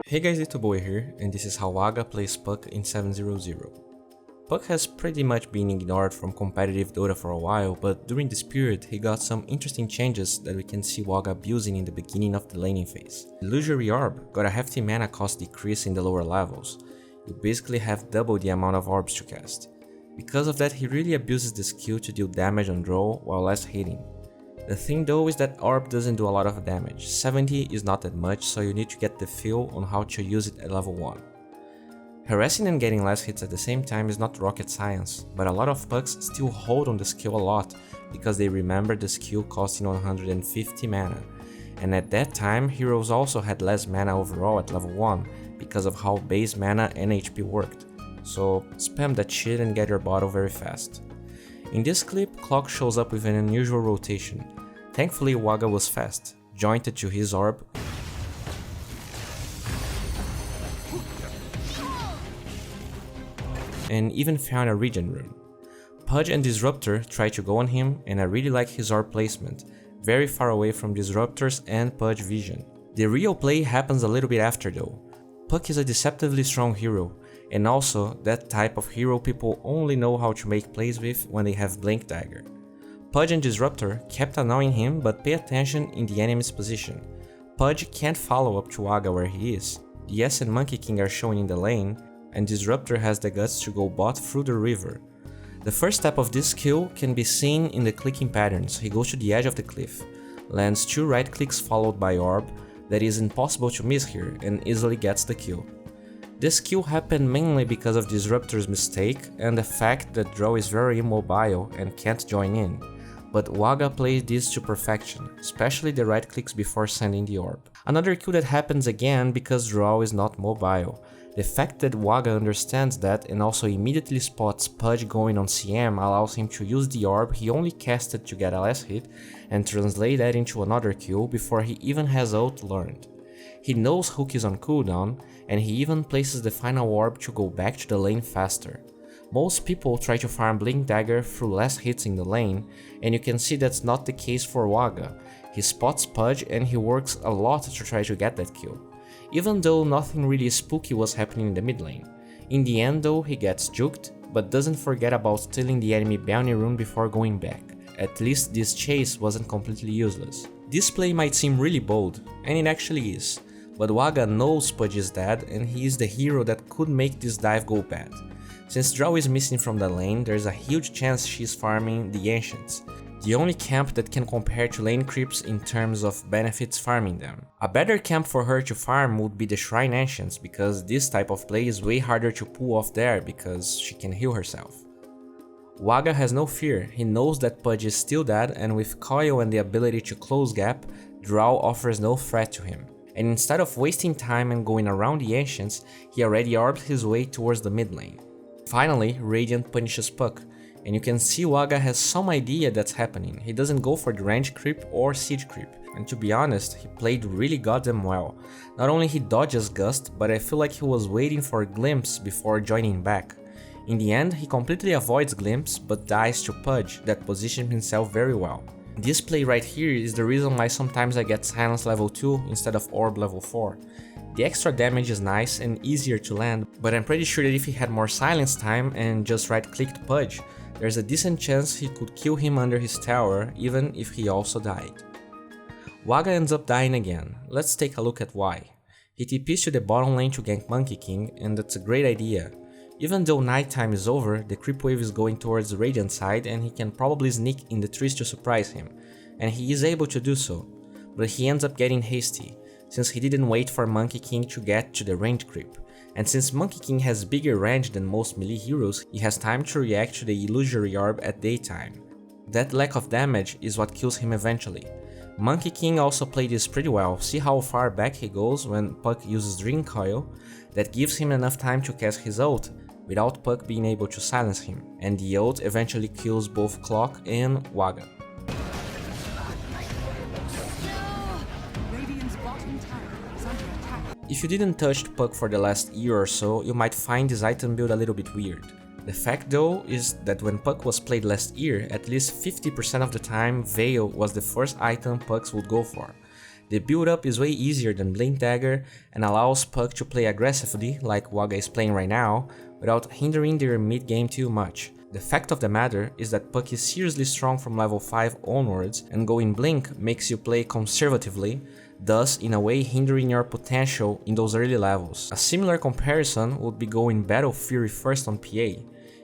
Hey guys, D.Bowie here, and this is how Waga plays Puck in 700. Puck has pretty much been ignored from competitive Dota for a while, but during this period he got some interesting changes that we can see Waga abusing in the beginning of the laning phase. Illusory Orb got a hefty mana cost decrease in the lower levels. You basically have double the amount of orbs to cast. Because of that, he really abuses the skill to deal damage on draw while less hitting. The thing though is that Orb doesn't do a lot of damage, 70 is not that much, so you need to get the feel on how to use it at level 1. Harassing and getting less hits at the same time is not rocket science, but a lot of Pucks still hold on the skill a lot because they remember the skill costing 150 mana, and at that time heroes also had less mana overall at level 1 because of how base mana and HP worked, so spam that shit and get your bottle very fast. In this clip, Clock shows up with an unusual rotation. Thankfully, Waga was fast, jointed to his orb, and even found a regen rune. Pudge and Disruptor try to go on him, and I really like his orb placement, very far away from Disruptor's and Pudge vision. The real play happens a little bit after though. Puck is a deceptively strong hero, and also that type of hero people only know how to make plays with when they have Blink Dagger. Pudge and Disruptor kept annoying him, but pay attention in the enemy's position. Pudge can't follow up to Waga where he is. The S and Monkey King are shown in the lane, and Disruptor has the guts to go bot through the river. The first step of this skill can be seen in the clicking patterns. He goes to the edge of the cliff, lands 2 right clicks followed by Orb, that is impossible to miss here, and easily gets the kill. This kill happened mainly because of Disruptor's mistake and the fact that Draw is very immobile and can't join in, but Waga played this to perfection, especially the right clicks before sending the orb. Another kill that happens again because Draw is not mobile. The fact that Waga understands that and also immediately spots Pudge going on CM allows him to use the orb he only casted to get a last hit and translate that into another kill before he even has ult learned. He knows Hook is on cooldown, and he even places the final orb to go back to the lane faster. Most people try to farm Blink Dagger through less hits in the lane, and you can see that's not the case for Waga. He spots Pudge and he works a lot to try to get that kill, even though nothing really spooky was happening in the mid lane. In the end though, he gets juked, but doesn't forget about stealing the enemy bounty rune before going back. At least this chase wasn't completely useless. This play might seem really bold, and it actually is, but Waga knows Pudge is dead and he is the hero that could make this dive go bad. Since Draw is missing from the lane, there's a huge chance she's farming the Ancients, the only camp that can compare to lane creeps in terms of benefits farming them. A better camp for her to farm would be the Shrine Ancients, because this type of play is way harder to pull off there because she can heal herself. Waga has no fear, he knows that Pudge is still dead, and with Coil and the ability to close gap, Draw offers no threat to him. And instead of wasting time and going around the Ancients, he already orbs his way towards the mid lane. Finally, Radiant punishes Puck, and you can see Waga has some idea that's happening. He doesn't go for the range creep or siege creep, and to be honest, he played really goddamn well. Not only he dodges Gust, but I feel like he was waiting for a glimpse before joining back. In the end, he completely avoids glimpse, but dies to Pudge, that positioned himself very well. This play right here is the reason why sometimes I get Silence level 2 instead of Orb level 4. The extra damage is nice and easier to land, but I'm pretty sure that if he had more silence time and just right-clicked Pudge, there's a decent chance he could kill him under his tower, even if he also died. Waga ends up dying again. Let's take a look at why. He TPs to the bottom lane to gank Monkey King, and that's a great idea. Even though nighttime is over, the creep wave is going towards the Radiant side and he can probably sneak in the trees to surprise him, and he is able to do so, but he ends up getting hasty, since he didn't wait for Monkey King to get to the range creep, and since Monkey King has bigger range than most melee heroes, he has time to react to the Illusory Orb at daytime. That lack of damage is what kills him eventually. Monkey King also played this pretty well. See how far back he goes when Puck uses Dream Coil? That gives him enough time to cast his ult, without Puck being able to silence him, and the ult eventually kills both Clock and Waga. If you didn't touch Puck for the last year or so, you might find this item build a little bit weird. The fact though is that when Puck was played last year, at least 50% of the time Veil was the first item Pucks would go for. The build-up is way easier than Blink Dagger and allows Puck to play aggressively, like Waga is playing right now, without hindering their mid-game too much. The fact of the matter is that Puck is seriously strong from level 5 onwards, and going Blink makes you play conservatively, thus in a way hindering your potential in those early levels. A similar comparison would be going Battle Fury first on PA.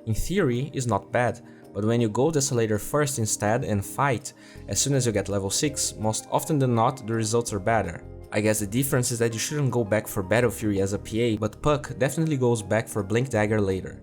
In theory, it's not bad, but when you go Desolator first instead and fight, as soon as you get level 6, most often than not the results are better. I guess the difference is that you shouldn't go back for Battle Fury as a PA, but Puck definitely goes back for Blink Dagger later.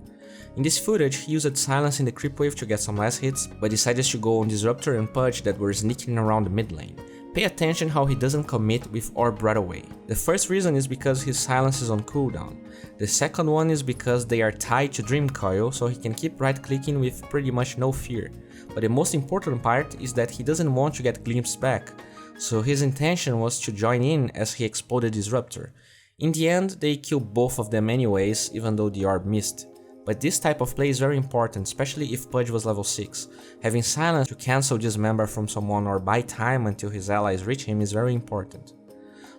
In this footage, he used Silence in the creep wave to get some less hits, but decided to go on Disruptor and Pudge that were sneaking around the mid lane. Pay attention how he doesn't commit with Orb right away. The first reason is because his silence is on cooldown. The second one is because they are tied to Dream Coil, so he can keep right clicking with pretty much no fear. But the most important part is that he doesn't want to get glimpsed back, so his intention was to join in as he exploded Disruptor. In the end, they kill both of them anyways, even though the orb missed. But this type of play is very important, especially if Pudge was level 6. Having silence to cancel Dismember from someone or buy time until his allies reach him is very important.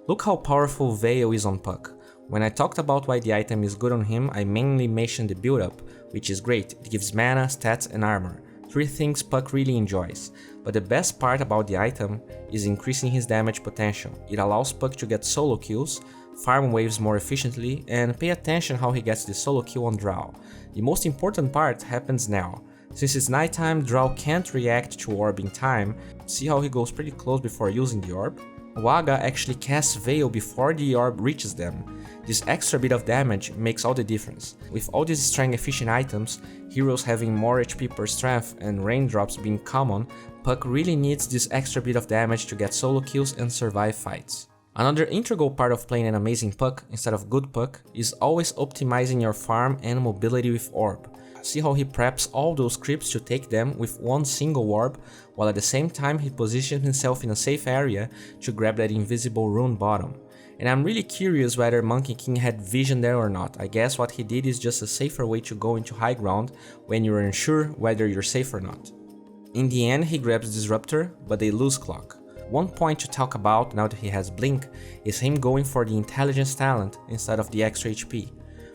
Look how powerful Veil is on Puck. When I talked about why the item is good on him, I mainly mentioned the build-up, which is great. It gives mana, stats and armor. 3 things Puck really enjoys. But the best part about the item is increasing his damage potential. It allows Puck to get solo kills, farm waves more efficiently, and pay attention how he gets the solo kill on Drow. The most important part happens now. Since it's nighttime, Drow can't react to orb in time. See how he goes pretty close before using the orb? Waga actually casts Veil before the orb reaches them. This extra bit of damage makes all the difference. With all these strength efficient items, heroes having more HP per strength and raindrops being common, Puck really needs this extra bit of damage to get solo kills and survive fights. Another integral part of playing an amazing Puck instead of good Puck is always optimizing your farm and mobility with orb. See how he preps all those creeps to take them with one single orb, while at the same time he positions himself in a safe area to grab that invisible rune bottom. And I'm really curious whether Monkey King had vision there or not. I guess what he did is just a safer way to go into high ground when you're unsure whether you're safe or not. In the end he grabs Disruptor, but they lose Clock. One point to talk about now that he has Blink is him going for the intelligence talent instead of the extra HP.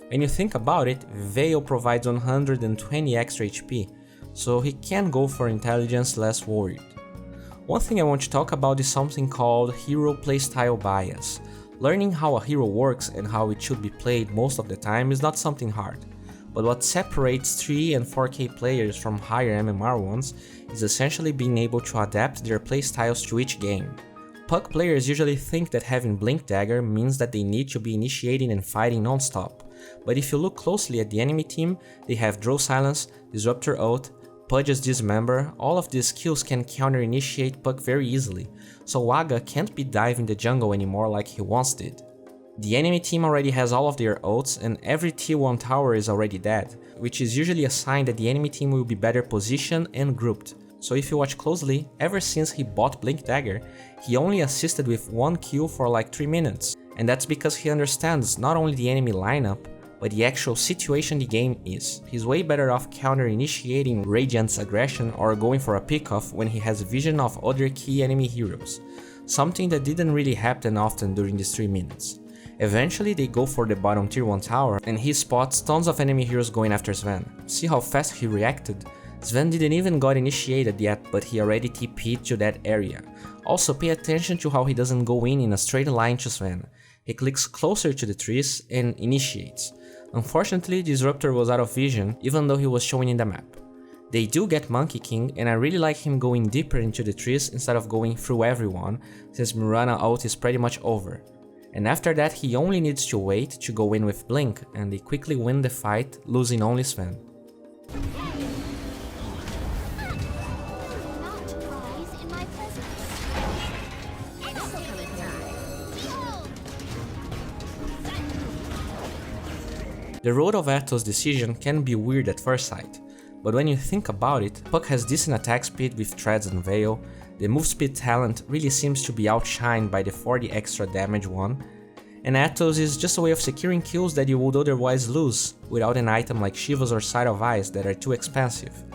When you think about it, Veil provides 120 extra HP, so he can go for intelligence less worried. One thing I want to talk about is something called hero playstyle bias. Learning how a hero works and how it should be played most of the time is not something hard. But what separates 3 and 4K players from higher MMR ones is essentially being able to adapt their playstyles to each game. Puck players usually think that having Blink Dagger means that they need to be initiating and fighting non-stop, but if you look closely at the enemy team, they have Draw Silence, Disruptor Ult, Pudge's Dismember. All of these skills can counter-initiate Puck very easily, so Waga can't be diving the jungle anymore like he once did. The enemy team already has all of their ults and every T1 tower is already dead, which is usually a sign that the enemy team will be better positioned and grouped. So if you watch closely, ever since he bought Blink Dagger, he only assisted with 1 kill for like 3 minutes. And that's because he understands not only the enemy lineup, but the actual situation the game is. He's way better off counter-initiating Radiant's aggression or going for a pickoff when he has vision of other key enemy heroes, something that didn't really happen often during these 3 minutes. Eventually they go for the bottom tier 1 tower and he spots tons of enemy heroes going after Sven. See how fast he reacted? Sven didn't even got initiated yet, but he already TP'd to that area. Also pay attention to how he doesn't go in a straight line to Sven. He clicks closer to the trees and initiates. Unfortunately, Disruptor was out of vision even though he was showing in the map. They do get Monkey King and I really like him going deeper into the trees instead of going through everyone, since Mirana ult is pretty much over. And after that he only needs to wait to go in with Blink and they quickly win the fight, losing only Sven. The road of Atos' decision can be weird at first sight, but when you think about it, Puck has decent attack speed with Treads and Veil, the move speed talent really seems to be outshined by the 40 extra damage one, and Atos is just a way of securing kills that you would otherwise lose without an item like Shiva's or Sight of Eyes that are too expensive.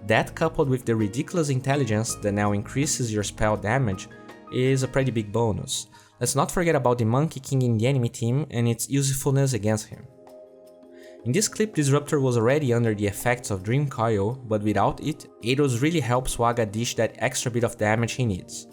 That coupled with the ridiculous intelligence that now increases your spell damage, is a pretty big bonus. Let's not forget about the Monkey King in the enemy team and its usefulness against him. In this clip, Disruptor was already under the effects of Dream Coil, but without it, Atos really helps Waga dish that extra bit of damage he needs.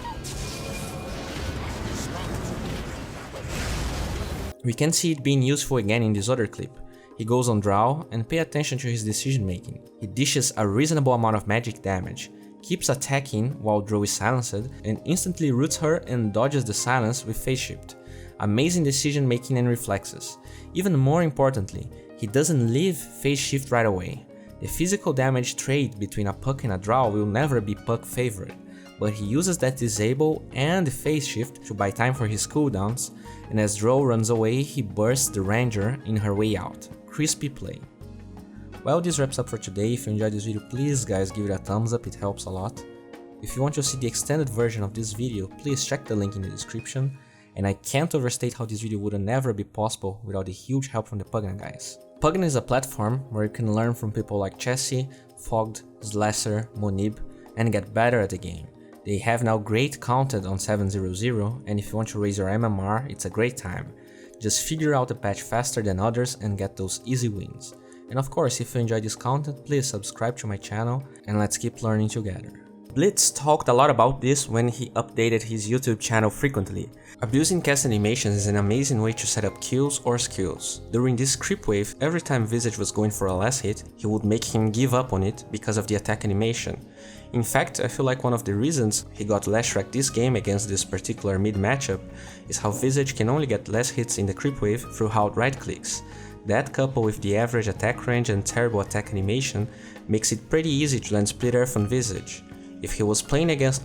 We can see it being useful again in this other clip. He goes on draw and pay attention to his decision making. He dishes a reasonable amount of magic damage, keeps attacking while draw is silenced, and instantly roots her and dodges the silence with phase shift. Amazing decision making and reflexes. Even more importantly, he doesn't leave phase shift right away. The physical damage trade between a puck and a draw will never be puck favored, but he uses that disable and the phase shift to buy time for his cooldowns, and as draw runs away he bursts the ranger in her way out. Crispy play. Well, this wraps up for today. If you enjoyed this video, please guys give it a thumbs up, it helps a lot. If you want to see the extended version of this video, please check the link in the description, and I can't overstate how this video would never be possible without the huge help from the Pugna guys. Pugna is a platform where you can learn from people like Chessie, Fogged, Slasher, Monib, and get better at the game. They have now great content on 7.0.0, and if you want to raise your MMR, it's a great time. Just figure out the patch faster than others and get those easy wins. And of course, if you enjoy this content, please subscribe to my channel and let's keep learning together. Blitz talked a lot about this when he updated his YouTube channel frequently. Abusing cast animations is an amazing way to set up kills or skills. During this creep wave, every time Visage was going for a last hit, he would make him give up on it because of the attack animation. In fact, I feel like one of the reasons he got less wrecked this game against this particular mid matchup is how Visage can only get less hits in the creep wave throughout right clicks. That coupled with the average attack range and terrible attack animation makes it pretty easy to land Split Earth on Visage. If he was playing against